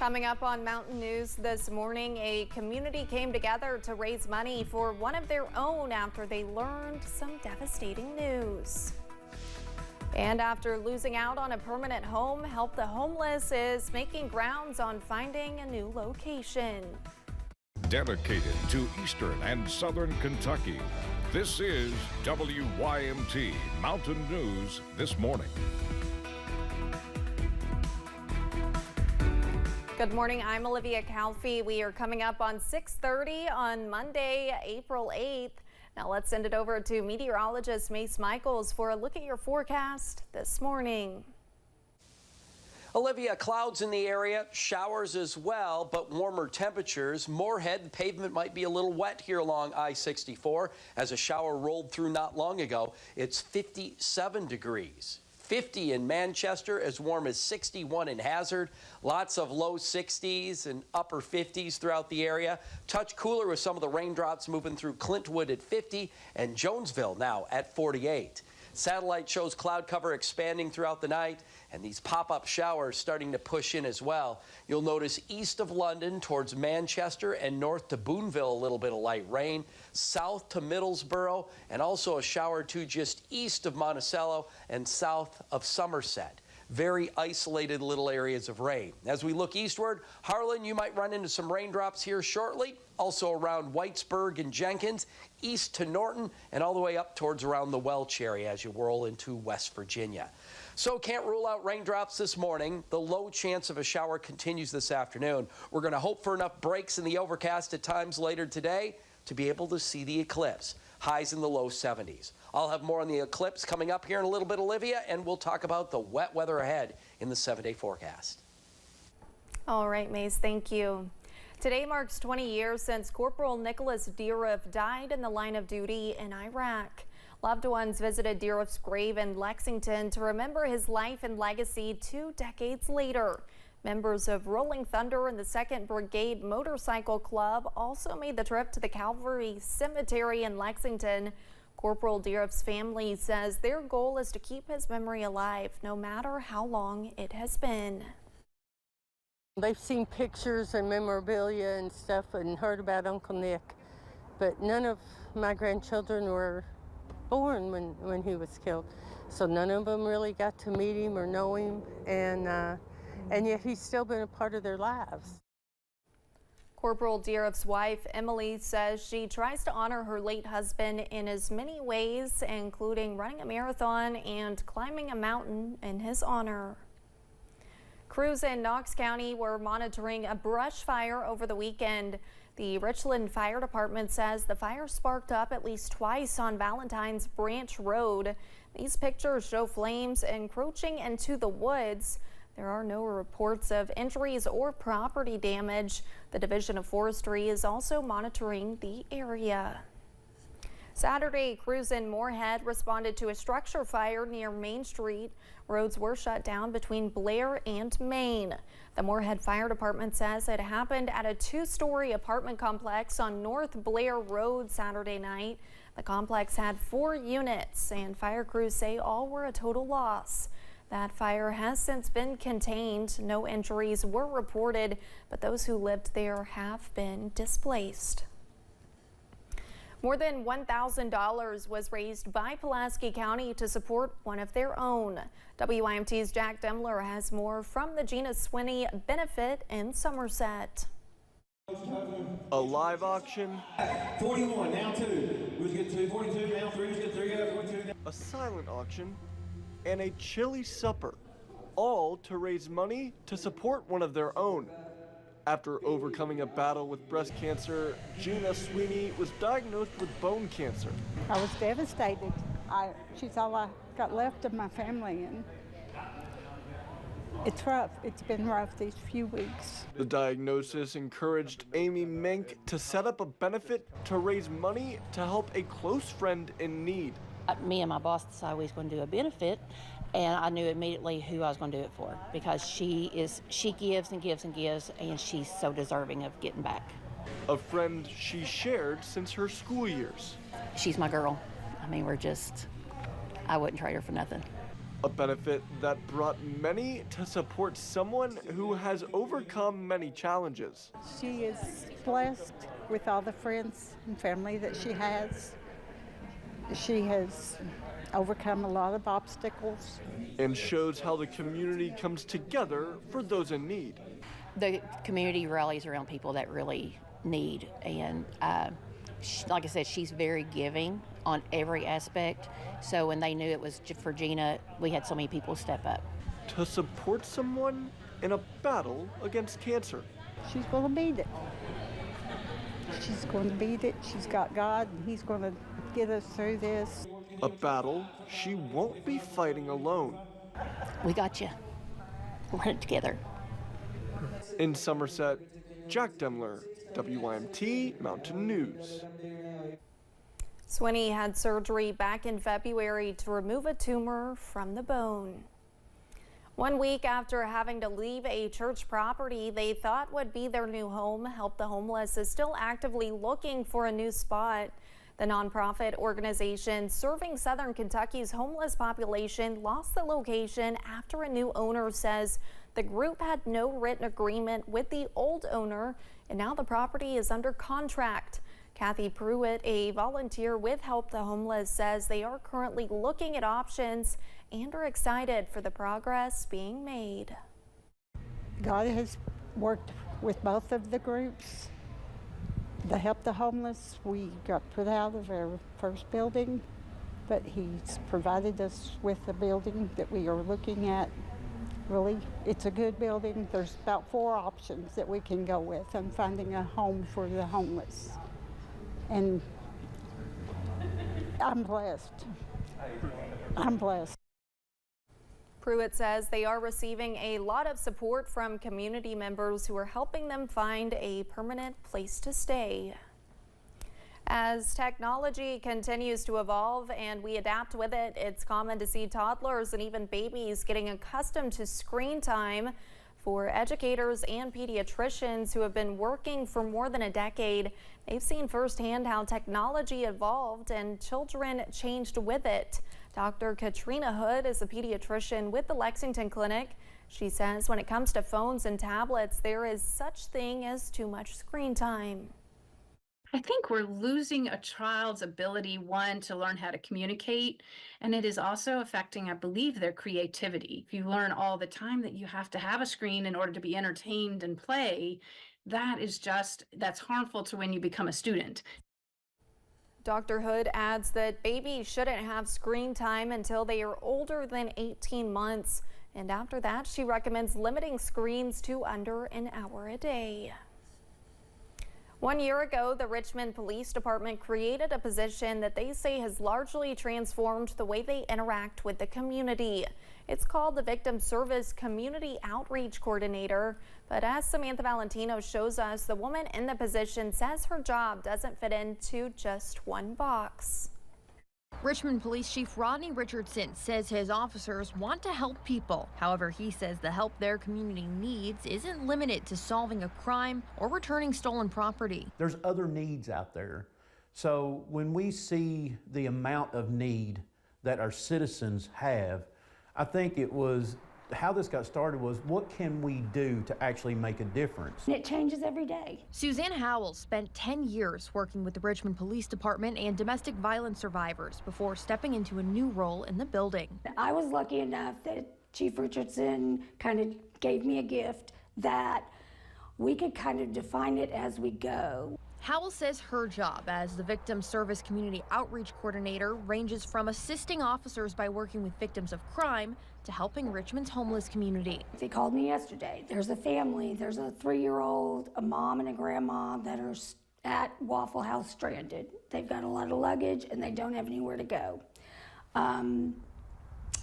Coming up on Mountain News this morning, a community came together to raise money for one of their own after they learned some devastating news. And after losing out on a permanent home, Help the Homeless is making grounds on finding a new location. Dedicated to Eastern and Southern Kentucky, this is WYMT Mountain News this morning. Good morning, I'm Olivia Calfee. We are coming up on 6:30 on Monday, April 8th. Now let's send it over to meteorologist Mace Michaels for a look at your forecast this morning. Olivia, clouds in the area, showers as well, but warmer temperatures. Moorhead, the pavement might be a little wet here along I-64 as a shower rolled through not long ago. It's 57 degrees. 50 in Manchester, as warm as 61 in Hazard. Lots of low 60s and upper 50s throughout the area. Touch cooler with some of the raindrops moving through Clintwood at 50 and Jonesville now at 48. Satellite shows cloud cover expanding throughout the night and these pop-up showers starting to push in as well. You'll notice east of London towards Manchester and north to Boonville a little bit of light rain, south to Middlesboro, and also a shower or two just east of Monticello and south of Somerset. Very isolated little areas of rain. As we look eastward, Harlan, you might run into some raindrops here shortly. Also around Whitesburg and Jenkins, east to Norton, and all the way up towards around the Welch area as you roll into West Virginia. So can't rule out raindrops this morning. The low chance of a shower continues this afternoon. We're going to hope for enough breaks in the overcast at times later today to be able to see the eclipse. Highs in the low 70s. I'll have more on the eclipse coming up here in a little bit, Olivia, and we'll talk about the wet weather ahead in the 7-day forecast. All right, Mace, thank you. Today marks 20 years since Corporal Nicholas Deeroff died in the line of duty in Iraq. Loved ones visited Deeroff's grave in Lexington to remember his life and legacy 2 decades later. Members of Rolling Thunder and the 2nd Brigade Motorcycle Club also made the trip to the Calvary Cemetery in Lexington. Corporal Deeroff's family says their goal is to keep his memory alive, no matter how long it has been. They've seen pictures and memorabilia and stuff and heard about Uncle Nick, but none of my grandchildren were born when he was killed. So none of them really got to meet him or know him, and yet he's still been a part of their lives. Corporal Deeroff's wife, Emily, says she tries to honor her late husband in as many ways, including running a marathon and climbing a mountain in his honor. Crews in Knox County were monitoring a brush fire over the weekend. The Richland Fire Department says the fire sparked up at least twice on Valentine's Branch Road. These pictures show flames encroaching into the woods. There are no reports of injuries or property damage. The Division of Forestry is also monitoring the area. Saturday, crews in Moorhead responded to a structure fire near Main Street. Roads were shut down between Blair and Main. The Moorhead Fire Department says it happened at a 2-story apartment complex on North Blair Road Saturday night. The complex had 4 units, and fire crews say all were a total loss. That fire has since been contained. No injuries were reported, but those who lived there have been displaced. More than $1,000 was raised by Pulaski County to support one of their own. WYMT's Jack Demler has more from the Gina Swinney benefit in Somerset. A live auction. 41, now 2. Who's get 2? 42, now 3. Who's get 3? 42. A silent auction. And a chili supper, all to raise money to support one of their own. After overcoming a battle with breast cancer, Gina Sweeney was diagnosed with bone cancer. I was devastated. She's all I got left of my family, and it's rough. It's been rough these few weeks. The diagnosis encouraged Amy Menk to set up a benefit to raise money to help a close friend in need. Me and my boss decided we was going to do a benefit, and I knew immediately who I was going to do it for, because she gives and gives and gives, and she's so deserving of getting back. A friend she shared since her school years. She's my girl. I mean, I wouldn't trade her for nothing. a benefit that brought many to support someone who has overcome many challenges. She is blessed with all the friends and family that she has. She has overcome a lot of obstacles. And shows how the community comes together for those in need. The community rallies around people that really need, and like I said, she's very giving on every aspect. So when they knew it was for Gina, we had so many people step up. To support someone in a battle against cancer. She's going to beat it. She's going to beat it. She's got God, and He's going to get us through this. A battle she won't be fighting alone. We got you. We're in it together. In Somerset, Jack Demler, WYMT Mountain News. Swinney had surgery back in February to remove a tumor from the bone. 1 week after having to leave a church property they thought would be their new home, Help the Homeless is still actively looking for a new spot. The nonprofit organization serving Southern Kentucky's homeless population lost the location after a new owner says the group had no written agreement with the old owner, and now the property is under contract. Kathy Pruitt, a volunteer with Help the Homeless, says they are currently looking at options and are excited for the progress being made. God has worked with both of the groups. The Help the Homeless, we got put out of our first building, but He's provided us with a building that we are looking at. Really, it's a good building. There's about 4 options that we can go with on finding a home for the homeless. And I'm blessed. I'm blessed. Pruitt says they are receiving a lot of support from community members who are helping them find a permanent place to stay. As technology continues to evolve and we adapt with it, it's common to see toddlers and even babies getting accustomed to screen time. For educators and pediatricians who have been working for more than a decade, they've seen firsthand how technology evolved and children changed with it. Dr. Katrina Hood is a pediatrician with the Lexington Clinic. She says when it comes to phones and tablets, there is such thing as too much screen time. I think we're losing a child's ability, one, to learn how to communicate, and it is also affecting, I believe, their creativity. If you learn all the time that you have to have a screen in order to be entertained and play, that's harmful to when you become a student. Dr. Hood adds that babies shouldn't have screen time until they are older than 18 months. And after that, she recommends limiting screens to under an hour a day. 1 year ago, the Richmond Police Department created a position that they say has largely transformed the way they interact with the community. It's called the Victim Service Community Outreach Coordinator. But as Samantha Valentino shows us, the woman in the position says her job doesn't fit into just one box. Richmond Police Chief Rodney Richardson says his officers want to help people. However, he says the help their community needs isn't limited to solving a crime or returning stolen property. There's other needs out there. So when we see the amount of need that our citizens have, I think how this got started was, what can we do to actually make a difference? It changes every day. Suzanne Howell spent 10 years working with the Richmond Police Department and domestic violence survivors before stepping into a new role in the building. I was lucky enough that Chief Richardson kind of gave me a gift that we could kind of define it as we go. Howell says her job as the Victim Service Community Outreach Coordinator ranges from assisting officers by working with victims of crime to helping Richmond's homeless community. They called me yesterday. There's a family, there's a 3-year-old, a mom and a grandma that are at Waffle House stranded. They've got a lot of luggage and they don't have anywhere to go.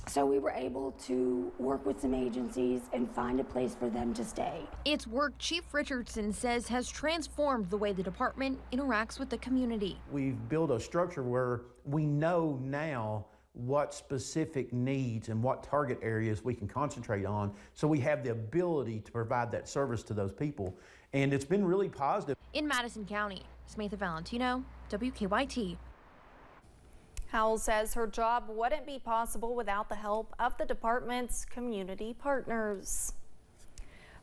So we were able to work with some agencies and find a place for them to stay. It's work Chief Richardson says has transformed the way the department interacts with the community. We've built a structure where we know now what specific needs and what target areas we can concentrate on, so we have the ability to provide that service to those people. And it's been really positive. In Madison County, Samantha Valentino, WKYT. Howell says her job wouldn't be possible without the help of the department's community partners.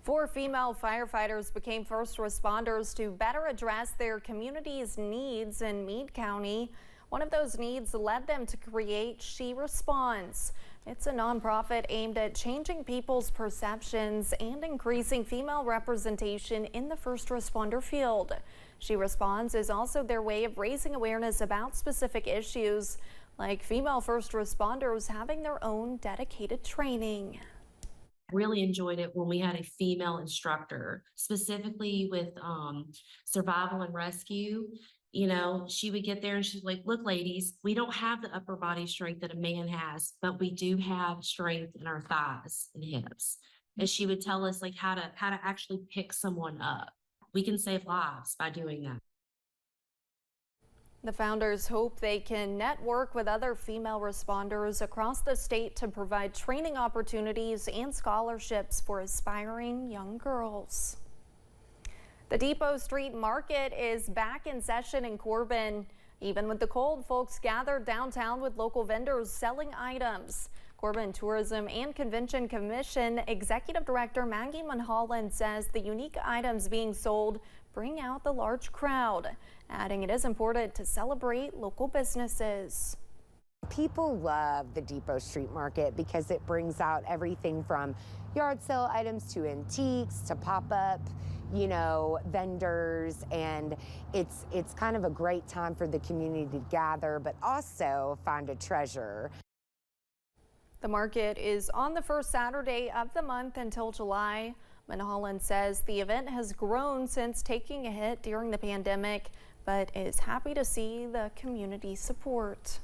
4 female firefighters became first responders to better address their community's needs in Meade County. One of those needs led them to create She Responds. It's a nonprofit aimed at changing people's perceptions and increasing female representation in the first responder field. She Responds is also their way of raising awareness about specific issues, like female first responders having their own dedicated training. Really enjoyed it when we had a female instructor, specifically with survival and rescue. You know, she would get there and she's like, look, ladies, we don't have the upper body strength that a man has, but we do have strength in our thighs and hips. And she would tell us like how to actually pick someone up. We can save lives by doing that. The founders hope they can network with other female responders across the state to provide training opportunities and scholarships for aspiring young girls. The Depot Street Market is back in session in Corbin. Even with the cold, folks gathered downtown with local vendors selling items. Corbin Tourism and Convention Commission Executive Director Maggie Mulholland says the unique items being sold bring out the large crowd, adding it is important to celebrate local businesses. People love the Depot Street Market because it brings out everything from yard sale items to antiques to pop-up, you know, vendors, and it's kind of a great time for the community to gather, but also find a treasure. The market is on the first Saturday of the month until July. Mulholland says the event has grown since taking a hit during the pandemic, but is happy to see the community support.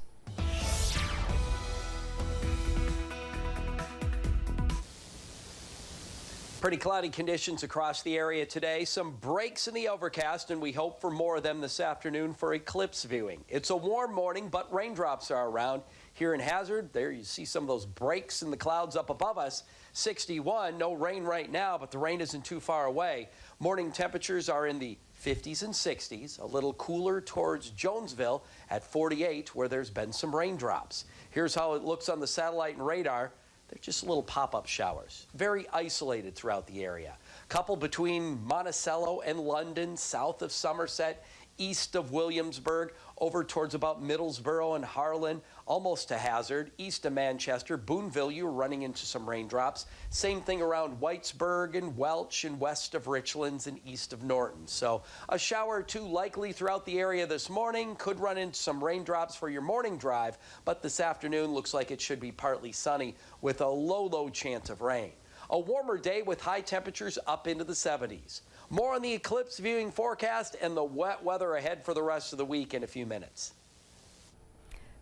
Pretty cloudy conditions across the area today. Some breaks in the overcast, and we hope for more of them this afternoon for eclipse viewing. It's a warm morning, but raindrops are around. Here in Hazard, there you see some of those breaks in the clouds up above us. 61, no rain right now, but the rain isn't too far away. Morning temperatures are in the 50s and 60s, a little cooler towards Jonesville at 48, where there's been some raindrops. Here's how it looks on the satellite and radar. They're just little pop-up showers, very isolated throughout the area. Couple between Monticello and London, south of Somerset, east of Williamsburg, over towards about Middlesboro and Harlan, almost to Hazard, east of Manchester. Boonville, you're running into some raindrops. Same thing around Whitesburg and Welch and west of Richlands and east of Norton. So a shower or two likely throughout the area this morning. Could run into some raindrops for your morning drive, but this afternoon looks like it should be partly sunny with a low chance of rain. A warmer day with high temperatures up into the 70s. More on the eclipse viewing forecast and the wet weather ahead for the rest of the week in a few minutes.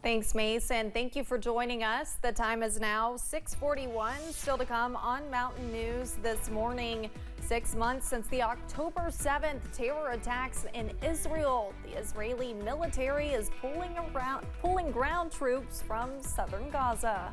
Thanks, Mason. Thank you for joining us. The time is now 6:41. Still to come on Mountain News this morning. 6 months since the October 7th terror attacks in Israel. The Israeli military is pulling ground troops from southern Gaza.